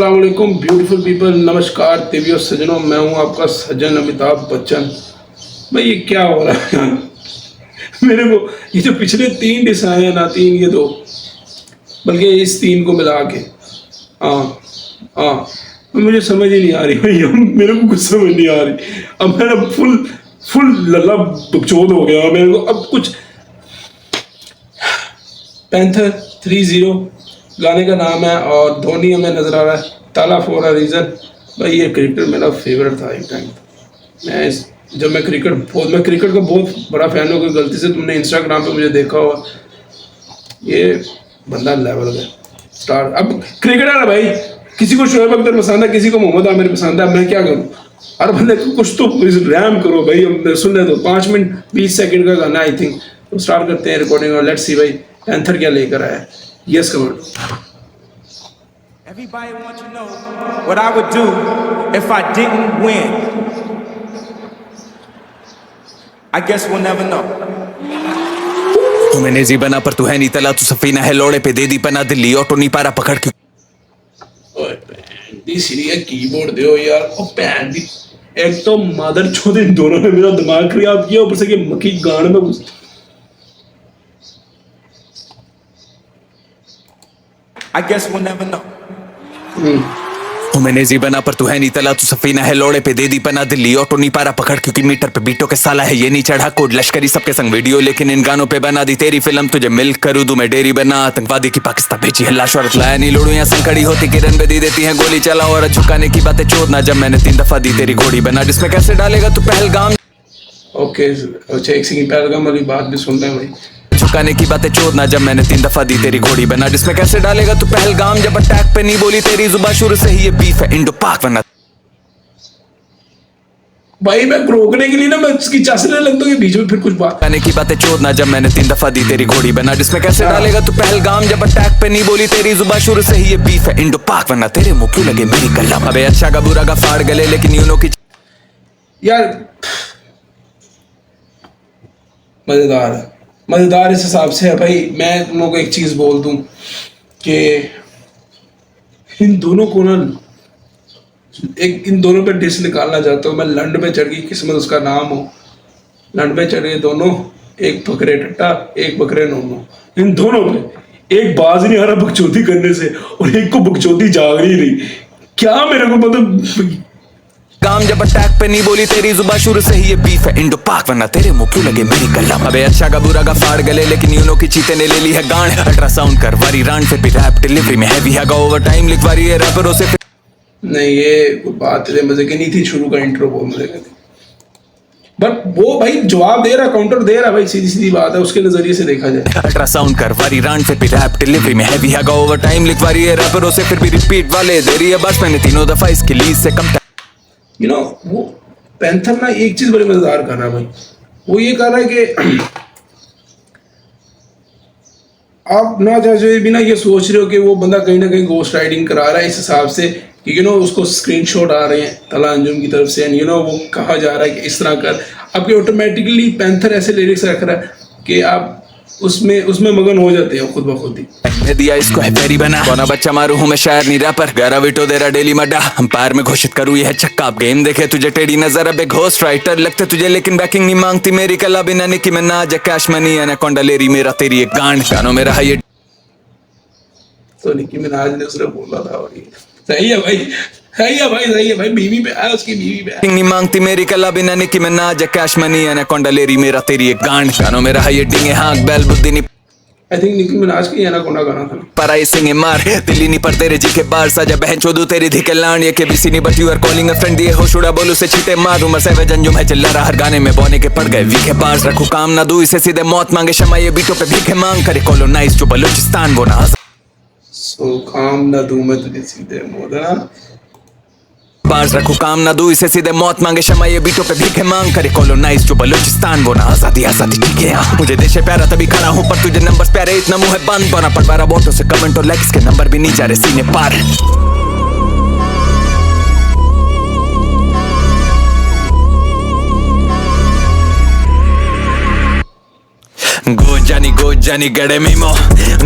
अस्सलाम वालेकुम beautiful people, नमस्कार देवियों सज्जनों, मैं हूं आपका सज्जन अमिताभ बच्चन। भाई ये क्या हो रहा है मेरे को ये जो पिछले 3 डिश आए हैं ना, 3 ये 2, बल्कि इस 3 को मिला के हाँ हाँ मुझे समझ ही नहीं आ रही भाई, मेरे को कुछ समझ नहीं आ रही। अब मेरा फुल फुल लल्ला बकचोद हो गया मेरे को। अब कुछ पैंथर 3-0 गाने का नाम है और धोनी हमें नजर आ रहा है, ताला फॉर अ रीजन। भाई ये क्रिकेट मेरा फेवरेट था एक टाइम। मैं क्रिकेट का बहुत बड़ा फैन हूँ। कोई गलती से तुमने इंस्टाग्राम पे मुझे देखा हो, ये बंदा लेवल है स्टार। अब क्रिकेटर है भाई, किसी को शोएब अख्तर पसंद है, किसी को मोहम्मद आमिर पसंद है। मैं क्या करूँ, हर बंदे को कुछ तो रैम करो भाई। अब सुनने दो, 5 मिनट 20 सेकंड का गाना आई थिंक। तो स्टार्ट करते हैं रिकॉर्डिंग और लेट्स सी भाई पैंथर क्या लेकर आया है। Yes comment. Everybody wants to know what I would do if I didn't win. I guess we'll never know. तू मैंने जी बना पर तू है नहीं तला, तू सफीना है लोड़े पे दे दी पना, दिल्ली ऑटो नहीं पारा पकड़ के। ओए पैन दी सीरिया कीबोर्ड दो यार। ओ पैन दी, एक तो मदर चोद इन दोनों ने मेरा दिमाग खराब किया, ऊपर से ये मक्खी गान में घुस। I guess we'll never know. तू मैंने जी बना पर तू है नहीं तला, तू सफीना है लोड़े पे दे दी पना, दिल्ली ऑटो नहीं पारा पकड़ क्योंकि मीटर पे बीटों के साला है ये नहीं चढ़ा कोड लश्करी सबके संग वीडियो, लेकिन इन गानों पे बना दी तेरी फिल्म। तुझे मिल करूँ दूं मैं डेरी बना, आतंकवादी की पाकिस्तान भेजी है लाश, औरत लाया नहीं लोड़ू यहाँ संकड़ी होती किरण पे दी देती है गोली चला, और झुकाने की बातें चोदना जब मैंने 3 दफा दी तेरी घोड़ी बना, जिसमें कैसे डालेगा तू पहलगाम। ओके अच्छा, एक सेकंड पहलगाम वाली बात भी सुन रहे हैं भाई। झुकाने की बातें चोदना जब मैंने 3 दफा दी तेरी घोड़ी बना, जिसमें कैसे डालेगा तू पहलगाम। जब अटैक पे नहीं बोली तेरी जुबान, शुरू से ही ये बीफ है इंडो पाक वरना भाई मैं रोकने के लिए ना मैं इसकी चसने लगता हूँ बीच में फिर कुछ बात गाने की बातें चोदना जब मैंने 3 दफा दी तेरी घोड़ी बना, जिसमें कैसे डालेगा तू पहलगाम। जब अटैक पे नहीं बोली तेरी जुबान, शुरू से ही ये बीफ है इंडो पाक वरना तेरे मुंह क्यों लगे मेरी कलम। अबे अच्छा का बुरा का फाड़ गले, लेकिन यूनो की यार मजेदार इस हिसाब से है भाई। मैं तुम लोगों को एक चीज बोल दूं कि इन दोनों को ना इन दोनों पे डिस निकालना चाहता हूँ मैं। लंड पे चढ़ गई किस्मत उसका नाम हो, लंड पे चढ़ गए दोनों, एक बकरे टट्टा एक बकरे नोनो। इन दोनों पे एक बाज नहीं आ रहा बकचोदी करने से, और एक को बकचोदी जाग ही नहीं। क्या मेरे को मतलब काम। जब अटैक पे नहीं बोली तेरी जुबान, शुरू से ही ये बीफ है इंडो पाक वरना तेरे मुंह क्यों लगे मेरी कलम। अबे अच्छा का बुरा का फाड़ गले, लेकिन यूनो की चीते ने ले ली है गांड। अल्ट्रासाउंड कर वारी रान फिर भी रैप डिलीवरी में हैवी है, ओवर टाइम लिखवारी है रैपरों से। नहीं ये बात तेरे मजे की नहीं थी, शुरू का इंट्रो बहुत मजे का थी, बट वो भाई जवाब दे रहा, काउंटर दे रहा भाई, सीधी सीधी बात है उसके नजरिए से देखा जाए। अल्ट्रासाउंड कर वारी रान फिर भी रैप डिलीवरी में हैवी है, ओवर टाइम लिखवारी है रैपरों से फिर भी रिपीट वाले दे रही है बस मैंने 3 दफा इसकी लीज से कम। यू नो वो पैंथर ना एक चीज बड़ी मजेदार कर रहा है भाई, वो ये कर रहा है कि आप ना चाहे भी ना ये सोच रहे हो कि वो बंदा कहीं ना कहीं गोस्ट राइडिंग करा रहा है इस हिसाब से कि यू नो उसको स्क्रीनशॉट आ रहे हैं तला अंजुम की तरफ से, यू नो वो कहा जा रहा है कि इस तरह कर। आपके ऑटोमेटिकली पैंथर ऐसे लिरिक्स रख रहा है कि आप उसमें मगन हो जाते हो खुद ब खुद ही। मैं दिया इसको है पेरी बना, कौना बच्चा मारू हूँ मैं शायर नहीं रैपर, गारा विटो दे रहा डेली मड्डा, अंपायर में घोषित करूँ यह छक्का। आप गेम देखे तुझे टेढ़ी नजर, अब एक घोस्ट राइटर लगते तुझे, लेकिन बैकिंग नहीं मांगती मेरी कला बिना निकी में ना जा कैश मनी एनाकोंडा लेरी मेरा तेरी एक गांड। गानों में रहा ये तो निकी मिनाज ने उसने बोला था, और ये सही है भाई, सही है भाई, सही है भाई, बीवी पे है उसकी बीवी पे नहीं मांगती मेरी कला बिना निकी में ना जा कैश मनी एनाकोंडा लेरी मेरा तेरी एक गांड। गानों में रहा ये डिंगे हाँक बैल बुद्धि नहीं। आई थिंक निकी मिनाज की एनाकोंडा गाना था। पराई सिंह मार दिल्ली नहीं पर तेरे जी के बार सजा बहन चोदू तेरी धिके लान, ये के बीसी नहीं but you are calling a friend, ये हो शुड़ा बोलू से छीटे मार उमर से जंजुम है चिल्ला रहा हर गाने में बोने के पड़ गए वीके पास। रखू काम ना दू इसे सीधे मौत मांगे शमा, ये बीटों पे भीखे मांग करे कॉलोनाइज जो बलूचिस्तान वो ना सो काम ना दूं मैं तुझे सीधे मौत ना पास। रखू काम ना दू इसे सीधे मौत मांगे शमा, ये बीटों पे भीखे मांग करे कॉलोनाइज जो बलूचिस्तान वो ना आजादी आजादी ठीक है। मुझे देश प्यारा तभी खड़ा हूँ पर तुझे नंबर्स प्यारे इतना मुंह है बंद बना पड़ बारा वोटों से कमेंट और लाइक्स के नंबर भी नहीं जा रहे सीने पार। जानी गड़े मीमो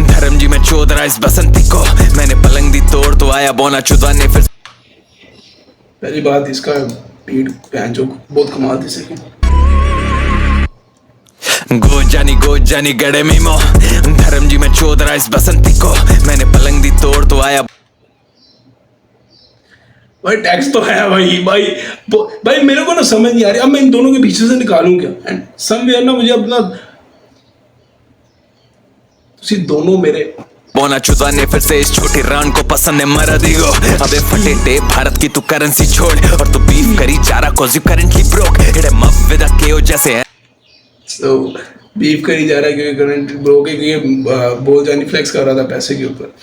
धर्म जी में चोदरा इस बसंती को मैंने पलंग दी तोड़ तो आया बोना चुदाने फिर पहली बात इसका बीट जो बहुत कमाल थी। सेकंड गो जानी गड़े मीमो धर्म जी में चोदरा इस बसंती को मैंने पलंग दी तोड़ तो आया। भाई टैक्स तो है भाई मेरे को ना समझ नहीं आ रही अब मैं इन दोनों के पीछे से निकालूं क्या। एंड समवेयर ना मुझे अपना दोनों मेरे बोना चुदाने फिर से इस छोटी रान को पसंद है मरा दिगो अबे फटे टे भारत की तू करेंसी छोड़ और तू बीफ करी चारा को you currently broke it muff with a केओ जैसे है। सो बीफ करी जा रहा है क्योंकि करंट ब्रोक है क्योंकि बोल जानी फ्लेक्स कर रहा था पैसे के ऊपर।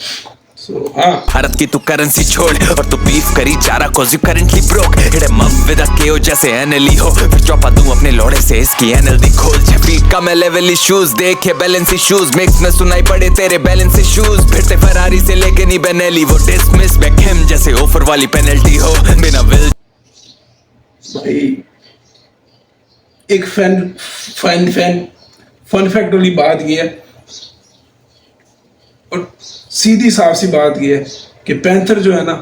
सो हाँ भारत की तू करेंसी छोड़ और तू बीफ करी चारा को you currently broke it muff with a केओ जैसे एनएलई हो फिर चौपा दूं अपने लोड़े से इसकी एनएलडी खोल 6 फीट का मैं लेवल इश्यूज देखे बैलेंस इश्यूज मिक्स में सुनाई पड़े तेरे बैलेंस इश्यूज फिरते फरारी से लेके नहीं बेनेली वो डिसमिस बैकहम जैसे ऑफर वाली पेनल्टी हो बिना विल। भाई एक फन फैक्ट वाली बात ये है और सीधी साफ सी बात ये है कि पैंथर जो है ना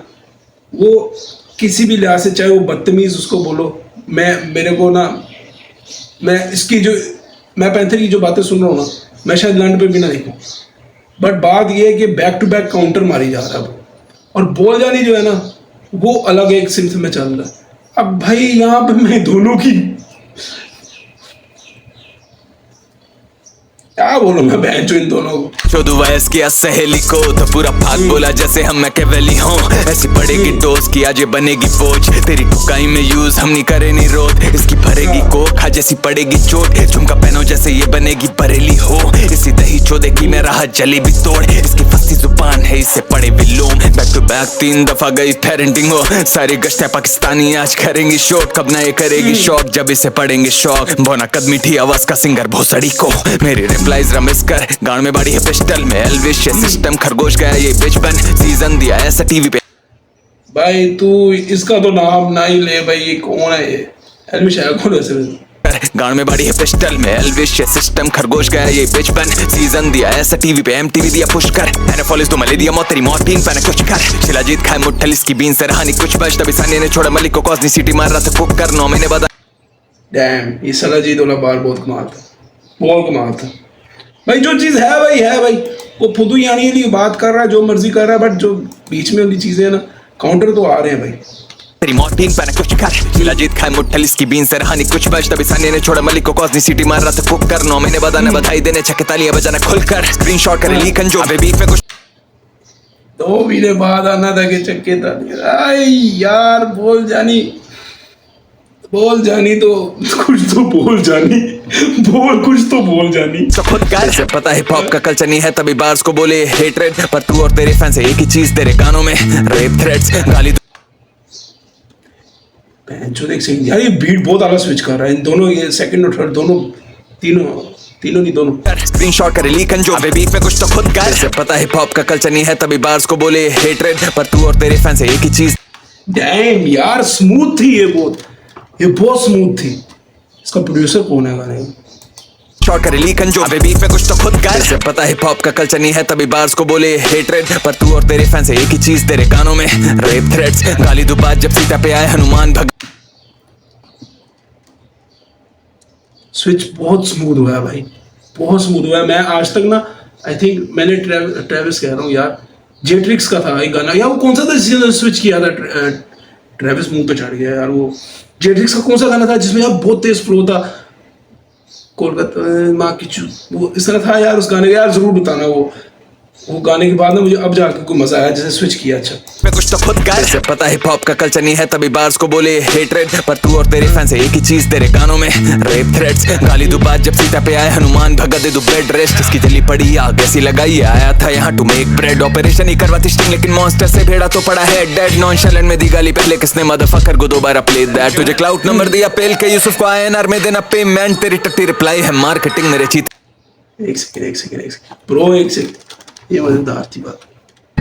वो किसी भी लिहाज से चाहे वो बदतमीज उसको बोलो मेरे को ना मैं पैंथर की जो बातें सुन रहा हूँ ना मैं शायद लंड पे भी ना देखूँ बट बात ये है कि बैक टू बैक काउंटर मारी जा रहा है अब और बोल जानी जो है ना वो अलग एक सिम्स में चल रहा है। अब भाई यहाँ पे मैं दोनों की क्या बोलूं मैं बहन जो इन दोनों को 14 वयस की सहेली को तो पूरा भाग बोला जैसे हम मैकेवेली हों ऐसी पड़ेगी डोज की आज ये बनेगी बोझ तेरी ठुकाई में यूज हम नहीं करे नहीं रोड इसकी भरेगी कोखा जैसी पड़ेगी चोट झुमका पहनो जैसे ये बनेगी बरेली हो इसी दही चोदे की मैं राह जली भी तोड़ इसकी फंसी जुबान है इससे पड़े विलोम बैक टू बैक 3 दफा गई पेरेंटिंग हो सारी गश्तें पाकिस्तानी आज करेंगी शोट कब ना ये करेगी शौक जब इसे पड़ेंगे शौक बोना कद मीठी आवाज का सिंगर भोसड़ी को मेरी रिप्लाईज रमिस कर गांड में बाड़ी है पिस्टल में एल्विश सिस्टम खरगोश गया ये बिच बन सीजन दिया ऐसा टीवी पे। भाई तू इसका तो नाम ना ही ले भाई ये कौन है ये एल्विश है कौन है गांड में बाड़ी है पिस्टल में एल्विश सिस्टम खरगोश गया ये बिच बन सीजन दिया ऐसा टीवी पे एमटीवी दिया पुश कर एनएफएल इस तो मले दिया मौत तेरी मौत तीन पैने कुछ कर शिलाजीत खाए मुट्ठल इसकी बीन से रहानी कुछ बच तभी सानी ने छोड़ा मलिक को कॉस्नी सिटी मार रहा था कुक कर 9 महीने बाद। डैम ये शिलाजीत वाला बार बहुत कमाल था भाई जो चीज है भाई वो फुदू यानी वाली बात कर रहा है जो मर्जी कर रहा है बट जो बीच में वाली चीजें है ना काउंटर तो आ रहे हैं भाई। तेरी मौत तीन पैने कुछ कर शिलाजीत खाए मुट्ठल इसकी बीन से रहानी कुछ बच तभी सानी ने छोड़ा मलिक को कॉस्नी सिटी मार रहा था कुक कर 9 महीने बाद आने बधाई देने छक्के तालियां बजाना खुलकर स्क्रीनशॉट करे लीकन जो अबे बीफ में कुछ 2 महीने बाद आना था कि छक्के तालियां आई यार बोल जानी तो कुछ तो बोल जानी तो खुद कर से पता हिप हॉप का कल्चर नहीं है तभी बार्स को बोले हेट्रेड पर तू और तेरे फैंस एक ही चीज तेरे कानों में रेप थ्रेट्स गाली जो देख सकते यार ये बीट बहुत आला स्विच कर रहा है इन दोनों ये सेकंड और थर्ड दोनों तीनों स्क्रीनशॉट करे लीकन जो अबे बीफ में कुछ तो खुद कर से पता हिप हॉप का कल्चर नहीं है तभी बार्स को बोले हेट्रेड पर तू और तेरे फैंस एक ही चीज। डैम यार स्मूथ थी ये बहुत स्मूथ थी। इसका प्रोड्यूसर कौन है गाने शॉट करे लीकन जो अबे बीफ में कुछ तो खुद कर से पता हिप हॉप का कल्चर नहीं है तभी बार्स को बोले हेट्रेड पर तू और तेरे फैंस एक ही चीज तेरे कानों में रेप थ्रेट्स गाली दुबात जब सीता पे आए हनुमान भग स्विच बहुत स्मूथ हुआ है भाई बहुत स्मूथ हुआ है। मैं आज तक ना आई थिंक मैंने ट्रेविस कह रहा हूँ यार जेट्रिक्स का था एक गाना यार वो कौन सा था जिसने स्विच किया था ट्रेविस मुंह पे चढ़ गया यार वो जेट्रिक्स का कौन सा गाना था जिसमें यार बहुत तेज फ्लो था कोलकाता माँ की वो इस तरह था यार उस गाने का यार जरूर बताना वो गाने के बाद ना मुझे अब जाके कोई मजा आया जैसे स्विच किया। अच्छा मैं कुछ तो खुद कर से पता हिप हॉप का कल्चर नहीं है तभी बार्स को बोले हेट्रेड पर तू और तेरे फैंस एक ही चीज तेरे कानों में रेप थ्रेट्स गाली दुबात जब सीता पे आए हनुमान भगा दे दो बेड रेस्ट इसकी जली पड़ी आग ऐसी लगाई आया था यहाँ टू मेक ब्रेड ऑपरेशन ही करवाती स्टिंग लेकिन मॉन्स्टर से भेड़ा तो पड़ा है डेड नॉनशैलेंट में दी गाली पहले किसने मदरफकर को दोबारा प्ले दैट तुझे क्लाउड नंबर दिया पेल के यूसुफ को INR में देना पेमेंट तेरी टट्टी रिप्लाई है मार्केटिंग मेरे चीत एक सेकंड ब्रो एक सेकंड ये मजेदार थी बात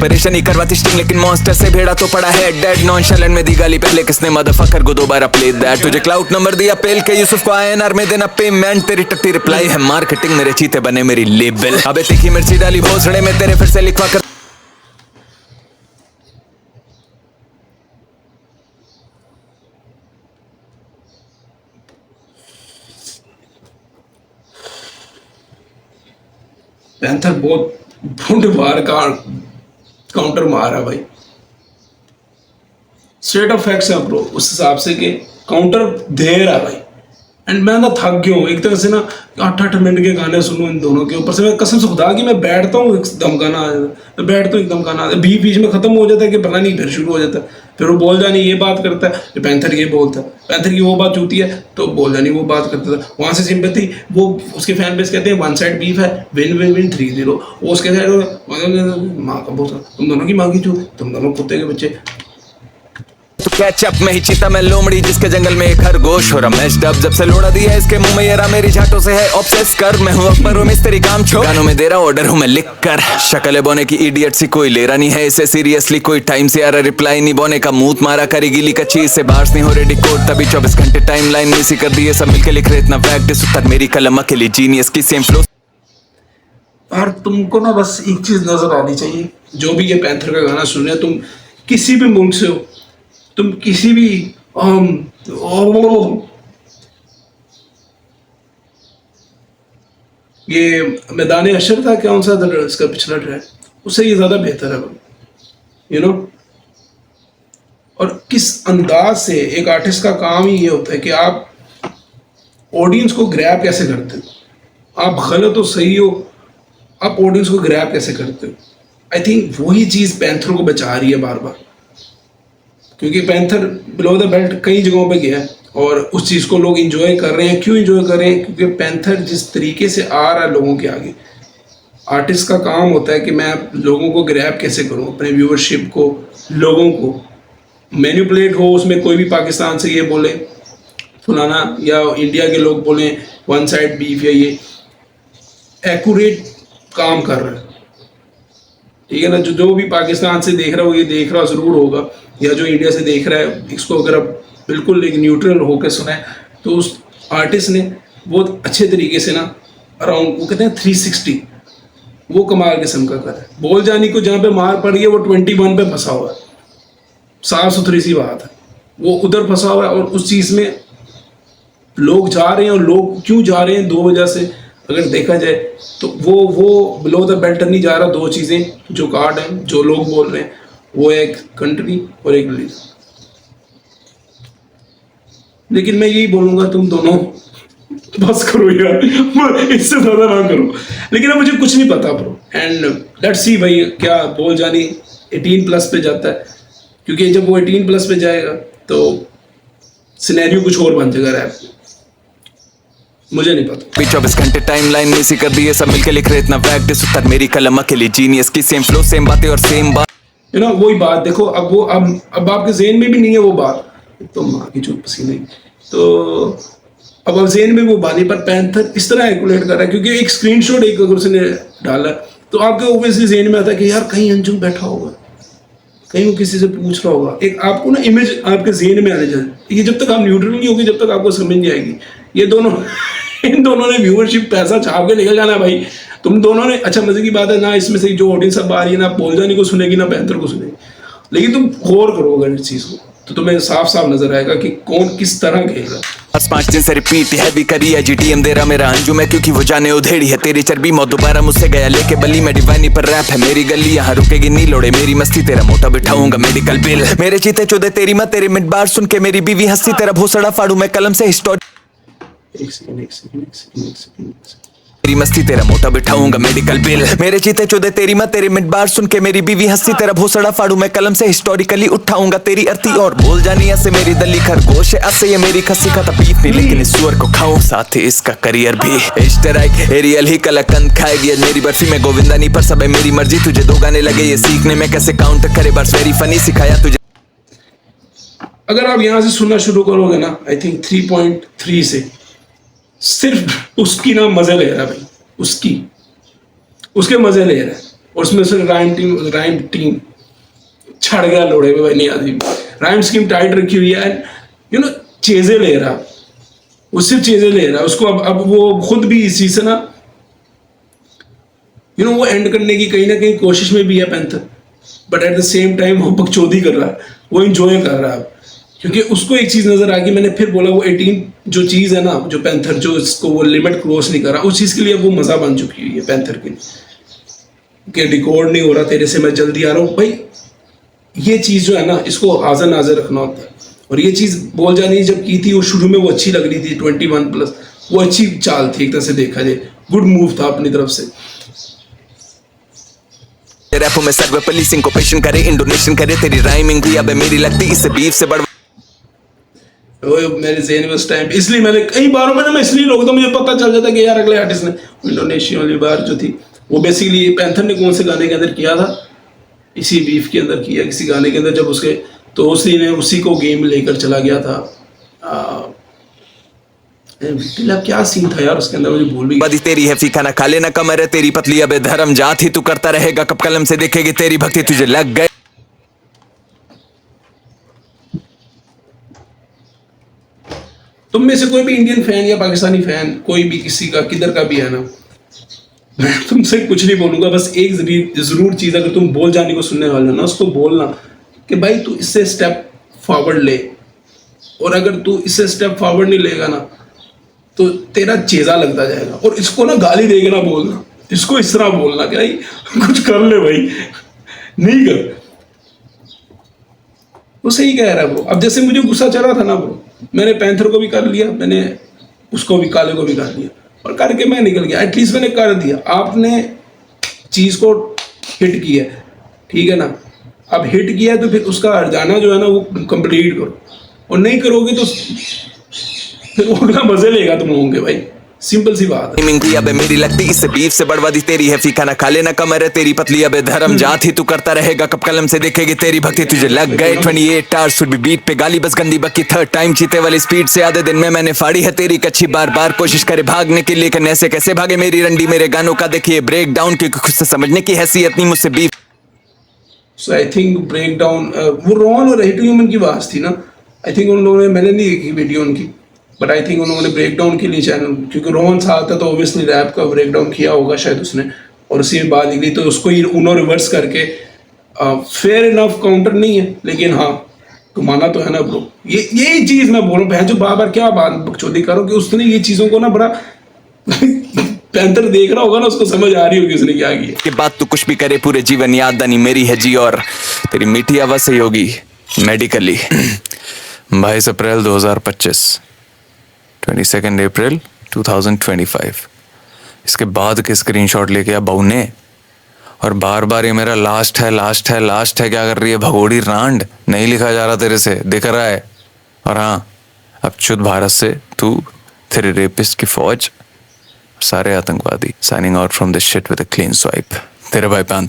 परेशानी करवाती स्टिंग लेकिन मॉन्स्टर से भेड़ा तो पड़ा है डेड नॉनशैलेंट में दी गाली पहले किसने मदरफकर को दोबारा प्ले दैट तुझे क्लाउड नंबर दिया पेल के यूसुफ को आईएनआर में देना पेमेंट तेरी टट्टी रिप्लाई है मार्केटिंग मेरे चीते बने मेरी लेबल अबे तीखी मिर्ची डाली भोसड़े में तेरे फिर से लिखवा कर पैंथर बहुत भूड बार का काउंटर मारा भाई, स्ट्रेट ऑफ फैक्ट्स है ब्रो, उस हिसाब से कि काउंटर दे रहा है भाई। एंड मैं ना थक गया हूँ एक तरह से ना, 8-8 मिनट के गाने सुनूं इन दोनों के ऊपर से, मैं कसम से खुदा की मैं बैठता हूँ एकदम गाना आ जाता है, मैं बैठता हूँ एकदम गाना बीच बीच में खत्म हो जाता है कि पता नहीं फिर शुरू हो जाता है, फिर वो बोल जानी ये बात करता है, फिर पैंथर ये बोलता है, पैंथर की वो बात होती है तो बोल जानी वो बात करता था, वहाँ से सिंपैथी वो उसके फैन बेस कहते हैं वन साइड बीफ है, विन विन विन 3-0, वो उसके साइड माँ का बोलता, तुम दोनों की माँ की चूत, तुम दोनों कुत्ते के बच्चे। तो कैचअप में ही चीता मैं लोमड़ी जिसके जंगल में एक खरगोश हो रहा मैच्ड अप जब से लोड़ा दिया इसके मुंह में ये रहा मेरी झाटों से है ऑब्सेस कर मैं हूँ अकबर हूँ मिस्त्री काम छोड़ गानों में दे रहा ऑर्डर हूँ मैं लिख कर शक्ल बोने की इडियट सी कोई ले रहा नहीं है इसे सीरियसली कोई टाइम से आ रहा रिप्लाई नहीं बोने का मूत मारा करी गिली का चीज से बार्स नहीं हो रेडी कोड तभी 24 घंटे टाइम लाइन मिसी कर दिए सब मिलके लिख रहे इतना प्रैक्टिस उत्तर मेरी कलम अकेली जीनियस की सेम फ्लो। यार तुमको ना बस एक चीज नजर आनी चाहिए, जो भी ये पैंथर का गाना सुन रहे हो, तुम किसी भी मुल्क से हो, तुम किसी भी ये मैदान अशर था कौन सा था इसका पिछला ट्रैक, उससे ये ज्यादा बेहतर है यू नो। और किस अंदाज से एक आर्टिस्ट का काम ही ये होता है कि आप ऑडियंस को ग्रैब कैसे करते हो, आप गलत हो सही हो, आप ऑडियंस को ग्रैब कैसे करते हो। आई थिंक वही चीज़ पैंथर को बचा रही है बार बार, क्योंकि पैंथर बिलो द बेल्ट कई जगहों पे गया है और उस चीज़ को लोग इंजॉय कर रहे हैं। क्यों इंजॉय कर रहे हैं? क्योंकि पैंथर जिस तरीके से आ रहा है लोगों के आगे, आर्टिस्ट का काम होता है कि मैं लोगों को ग्रैब कैसे करूं, अपने व्यूअरशिप को, लोगों को मैनिपुलेट हो उसमें। कोई भी पाकिस्तान से ये बोले फलाना, या इंडिया के लोग बोले वन साइड बीफ, या ये एक्यूरेट काम कर रहा है, ठीक है ना। जो भी पाकिस्तान से देख रहा हो, ये देख रहा ज़रूर होगा, या जो इंडिया से देख रहा है, इसको अगर आप बिल्कुल एक न्यूट्रल होकर सुने तो उस आर्टिस्ट ने बहुत अच्छे तरीके से ना अराउंड, वो कहते हैं 360, वो कमाल किस्म का कर है। बोल जानी को जहाँ पे मार पड़ी है वो 21 पे फंसा हुआ है, साफ सुथरी सी बात है, वो उधर फंसा हुआ है। और उस चीज़ में लोग जा रहे हैं, और लोग क्यों जा रहे हैं? 2 वजह से अगर देखा जाए तो वो बिलो द बेल्ट नहीं जा रहा। 2 चीज़ें जो कार्ड हैं, जो लोग बोल रहे हैं, वो एक कंट्री और एक रिलीजन। लेकिन मैं यही बोलूँगा, तुम दोनों बस करो यार, इससे ज़्यादा ना करो। लेकिन अब मुझे कुछ नहीं पता ब्रो, एंड लेट्स सी भाई क्या बोल जानी 18+ पे जाता है, क्योंकि जब वो 18+ पे जाएगा तो सिनेरियो कुछ और बन जाएगा रैप, मुझे नहीं पता। 24 घंटे टाइम लाइन मिसी कर दिए सब मिलके लिख रहे इतना प्रैक्टिस उत्तर मेरी कलम अकेली जीनियस की सेम फ्लो सेम बातें और सेम बात यू नो। वही बात देखो, अब वो अब आपके जेहन में भी नहीं है वो बात, तो माँ की चूत पसीने, तो अब जेहन में वो बानी पर पैंथर इस तरह कैलकुलेट कर रहा है, क्योंकि एक स्क्रीनशॉट एक अगर उसने डाला तो आपके ओबियसली जेहन में आता है कि यार कहीं अंजुम बैठा होगा, कहीं वो किसी से पूछ रहा होगा। एक आपको ना इमेज आपके जेहन में आने जाए, ये जब तक आप न्यूट्रल नहीं होगी, जब तक आपको समझ नहीं आएगी। ये दोनों इन दोनों ने व्यूअरशिप पैसा छाप के निकल जाना है भाई। तुम दोनों ने, अच्छा मजे की बात है ना, इसमें से जो ऑडियंस अब आ रही है ना, बोल जाने को सुनेगी ना पैंथर को सुनेगी, लेकिन तुम गौर करो अगर इस चीज़ को तो तुम्हें साफ साफ नजर आएगा कि कौन किस तरह खेल रहा है। बस 5 दिन से रिपीट है भी करी है जीटीएम दे रहा मेरा अंजुम है क्योंकि वो जाने उधेड़ी है तेरी चर्बी मौत दोबारा मुझसे गया लेके बल्ली में डिवाइनी पर रैप है मेरी गली यहाँ रुकेगी नहीं लोड़े मेरी मस्ती तेरा मोटा बिठाऊंगा मेडिकल बिल मेरे चीते चौदह तेरी माँ तेरे मिड बार सुन के मेरी बीवी हंसी तेरा भोसड़ा फाड़ू मैं कलम से हिस्टोरी एक सेकंड तेरी मस्ती तेरा मोटा बिठाऊंगा मेडिकल बिल मेरे चीते चौदह तेरी माँ तेरे मिड बार सुन के मेरी बीवी हंसी तेरा भोसड़ा फाड़ू मैं कलम से हिस्टोरिकली उठाऊंगा तेरी अर्थी और बोल जानी ऐसे मेरी दली खरगोश है ऐसे ये मेरी खस्सी का तपीफ नहीं लेकिन इस सुअर को खाऊं साथ ही इसका करियर भी इश्तराक एरियल ही कलाकंद खाएगी आज मेरी बर्फी में गोविंदा नहीं पर सब है मेरी मर्जी तुझे 2 गाने लगे ये सीखने में कैसे काउंट करे बस वेरी फनी सिखाया तुझे। अगर आप यहाँ से सुनना शुरू करोगे ना, आई थिंक 3.3 से सिर्फ उसकी ना मजे ले रहा है भाई, उसके मजे ले रहा है। और उसमें से राइम टीम छड़ गया लोड़े में भाई, नहीं आती राइम स्कीम टाइट रखी हुई है एंड यू नो चेजे ले रहा, वो सिर्फ चेजे ले रहा है उसको। अब वो खुद भी इसी से ना यू नो वो एंड करने की कहीं ना कहीं कोशिश में भी है panther, but at the same time वो बकचोदी कर रहा है, वो इंजॉय कर रहा है। क्योंकि उसको एक चीज नजर आ गई, मैंने फिर बोला वो 18 जो चीज है ना, जो पैंथर जो इसको वो लिमिट क्रॉस नहीं कर रहा, उस चीज के लिए वो मजा बन चुकी है पैंथर की कि रिकॉर्ड नहीं हो रहा तेरे से, मैं जल्दी आ रहा हूँ भाई। ये चीज जो है ना इसको हाजिर नाजिर रखना होता है। और ये चीज बोल जानी जब की थी वो शुरू में वो अच्छी लग रही थी 21+, वो अच्छी चाल थी एक तरह से देखा जाए, गुड मूव था अपनी तरफ से। रैपों में सर्व पुलिसिंग को पेशन करे, इंडोनेशियन करे, तेरी राइमिंग भी अब मेरी लगती इससे बीफ से बढ़। वो मेरे ज़हन में उस टाइम इसलिए मैंने कई बारों में ना मैं इसलिए रोकता, मुझे पता चल जाता कि यार अगले आर्टिस्ट ने इंडोनेशिया वाली बार जो थी वो बेसिकली पैंथर ने कौन से गाने के अंदर किया था, इसी बीफ के अंदर किया किसी गाने के अंदर, जब उसके तो उसी ने उसी को गेम लेकर चला गया था। क्या सीन था यार उसके अंदर, मुझे भूल भी बदी तेरी है फीका ना खा लेना कमर है तेरी पतली अब धर्म जात ही तू करता रहेगा कब कलम से देखेगी तेरी भक्ति तुझे लग गए। तुम में से कोई भी इंडियन फैन या पाकिस्तानी फैन कोई भी किसी का किधर का भी है ना, मैं तुमसे कुछ नहीं बोलूंगा, बस एक जरूर चीज अगर तुम बोल जाने को सुनने वाले हो ना उसको बोलना कि भाई तू इससे स्टेप फॉरवर्ड ले, और अगर तू इससे स्टेप फॉरवर्ड नहीं लेगा ना तो तेरा चेजा लगता जाएगा। और इसको ना गाली देके ना बोलना, इसको इस तरह बोलना कि भाई कुछ कर ले भाई, नहीं कर। वो सही कह रहा है ब्रो। अब जैसे मुझे गुस्सा चला था ना ब्रो, मैंने पैंथर को भी कर लिया, मैंने उसको भी काले को भी कर लिया, और करके मैं निकल गया, एटलीस्ट मैंने कर दिया। आपने चीज को हिट किया, ठीक है ना, अब हिट किया तो फिर उसका हर्जाना जो है ना वो कंप्लीट करो, और नहीं करोगे तो फिर वो अगला मजे लेगा तुम लोगों के भाई, सिंपल सी बात है। भी अब मेरी लगती इससे बीफ से बढ़वा दी तेरी है फीका ना खा लेना कमर है तेरी पतली अब धर्म जात ही तू करता रहेगा कब कलम से देखेगी तेरी भक्ति तुझे लग गए। 28 आवर्स शुड बी बीट पे गाली बस गंदी बक्की थर्ड टाइम चीते वाली स्पीड से आधे दिन में मैंने फाड़ी है तेरी कच्ची बार बार कोशिश करे भागने के लिए ऐसे कैसे भागे मेरी रंडी मेरे गानों का देखिए ब्रेक डाउन क्योंकि खुद से समझने की हैसियत नहीं मुझसे beef. So I think break down वो रोहन और हिट ह्यूमन की बात थी ना, आई थिंक उन लोगों ने, मैंने नहीं देखी वीडियो उनकी, बट आई थिंक उन लोगों ने ब्रेक डाउन के लिए चैनल, क्योंकि रोहन साथ था तो ऑब्वियसली रैप का ब्रेक डाउन किया होगा शायद उसने, और उसी में बात निकली तो उसको ही उन्होंने रिवर्स करके फेयर इनफ काउंटर नहीं है, लेकिन हाँ घुमाना तो है ना ब्रो। यही चीज़ मैं बोल रहा हूँ, जो बार बार क्या बात बकचोदी करो कि उसने ये चीज़ों को ना बड़ा पैंथर देख रहा होगा ना, उसको समझ आ रही होगी उसने क्या किया। के बाद तू कुछ भी करे पूरे जीवन याद नहीं मेरी है जी और तेरी मीठी आवाज सही होगी मेडिकली। 22 अप्रैल 2025, 22 अप्रैल 2025। इसके बाद के स्क्रीनशॉट लेके आ बहू ने, और बार बार ये मेरा लास्ट है लास्ट है लास्ट है क्या कर रही है भगोड़ी रांड, नहीं लिखा जा रहा तेरे से दिख रहा है। और हाँ अब चुत भारत से तू तेरे रेपिस्ट की फौज सारे आतंकवादी signing out from this shit with a clean swipe. तेरे भाई पैंथ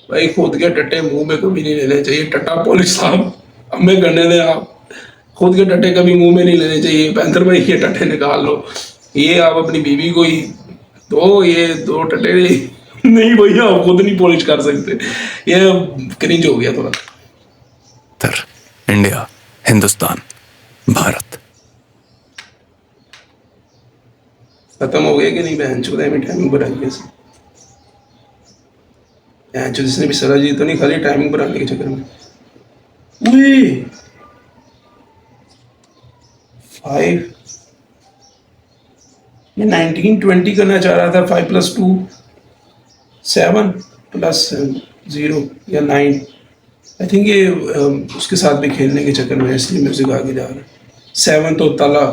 भाई खुद के टट्टे मुंह में कभी नहीं लेने चाहिए, टट्टा पुलिस साहब हमें करने दें, आप खुद के टट्टे कभी मुंह में नहीं लेने चाहिए। पैंथर भाई ये टट्टे निकाल लो, ये आप अपनी बीवी को ही दो, ये 2 टट्टे नहीं भैया आप खुद नहीं पॉलिश कर सकते, ये क्रिंज हो गया थोड़ा। इंडिया हिंदुस्तान भारत खत्म हो गया कि नहीं? बहन चौदह में टाइमिंग बढ़ाई है, बहन चौदह जिसने भी सरा जी तो नहीं खाली टाइमिंग बढ़ाने के चक्कर में। 5 ये 19-20 करना चाह रहा था, 5 + 2 7 + 0 या 9, आई थिंक ये उसके साथ भी खेलने के चक्कर में इसलिए म्यूजिक आगे जा रहा है। 7 तो तला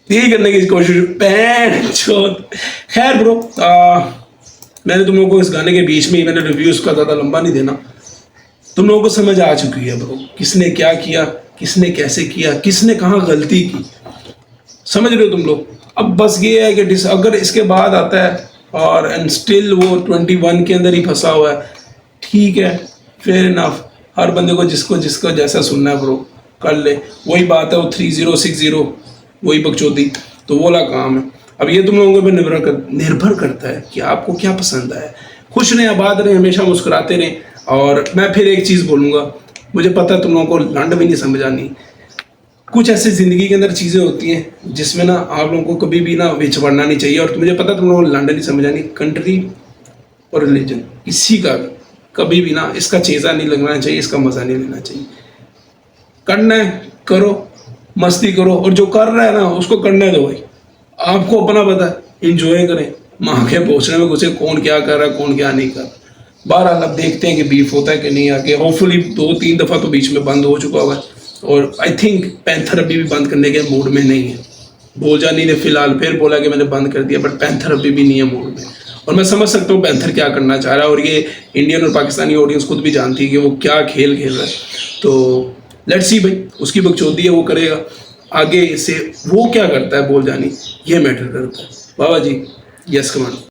यही करने की कोशिश। खैर ब्रो, मैंने तुम लोगों को इस गाने के बीच में ही मैंने रिव्यू उसका ज़्यादा लंबा नहीं देना, तुम लोगों को समझ आ चुकी है ब्रो, किसने क्या किया, किसने कैसे किया, किसने कहाँ गलती की, समझ रहे हो तुम लोग। अब बस ये है कि अगर इसके बाद आता है और एंड स्टिल वो 21 के अंदर ही फंसा हुआ है, ठीक है, फेयर इनफ, हर बंदे को जिसको जैसा सुनना है ब्रो कर ले। वही बात है वो 3060 वही बकचोदी, तो वो वाला काम है। अब ये तुम लोगों पे निर्भर करता है कि आपको क्या पसंद है। खुश रहें, आबाद रहें, हमेशा मुस्कुराते रहें। और मैं फिर एक चीज़ बोलूँगा, मुझे पता है तुम लोगों को लंड भी नहीं समझ आनी। कुछ ऐसी ज़िंदगी के अंदर चीज़ें होती हैं जिसमें ना आप लोगों को कभी भी ना विच बढ़ना नहीं चाहिए। और मुझे पता है तुम लोगों को लंड नहीं समझ आनी। कंट्री और रिलीजन इसी का कभी भी ना इसका चेज़ा नहीं लगना चाहिए, इसका मज़ा नहीं लेना चाहिए। करना है करो, मस्ती करो, और जो कर रहा है ना उसको करने दो भाई। आपको अपना पता है, इंजॉय करें। माँ के पहुँचने में घुसे कौन क्या कर रहा है, कौन क्या नहीं कर रहा। बहरहाल अब देखते हैं कि बीफ होता है कि नहीं आगे। होपफुली 2-3 दफ़ा तो बीच में बंद हो चुका हुआ है, और आई थिंक पैंथर अभी भी बंद करने के मूड में नहीं है। बोलजानी ने फिलहाल फिर बोला कि मैंने बंद कर दिया, बट पैंथर अभी भी नहीं है मूड में। और मैं समझ सकता हूँ पैंथर क्या करना चाह रहा है, और ये इंडियन और पाकिस्तानी ऑडियंस खुद भी जानती है कि वो क्या खेल खेल रहा है। तो लेट्स सी भाई, उसकी बकचोदी है वो करेगा। आगे से वो क्या करता है बोलजानी, ये मैटर करता है। बाबा जी, यस कमान।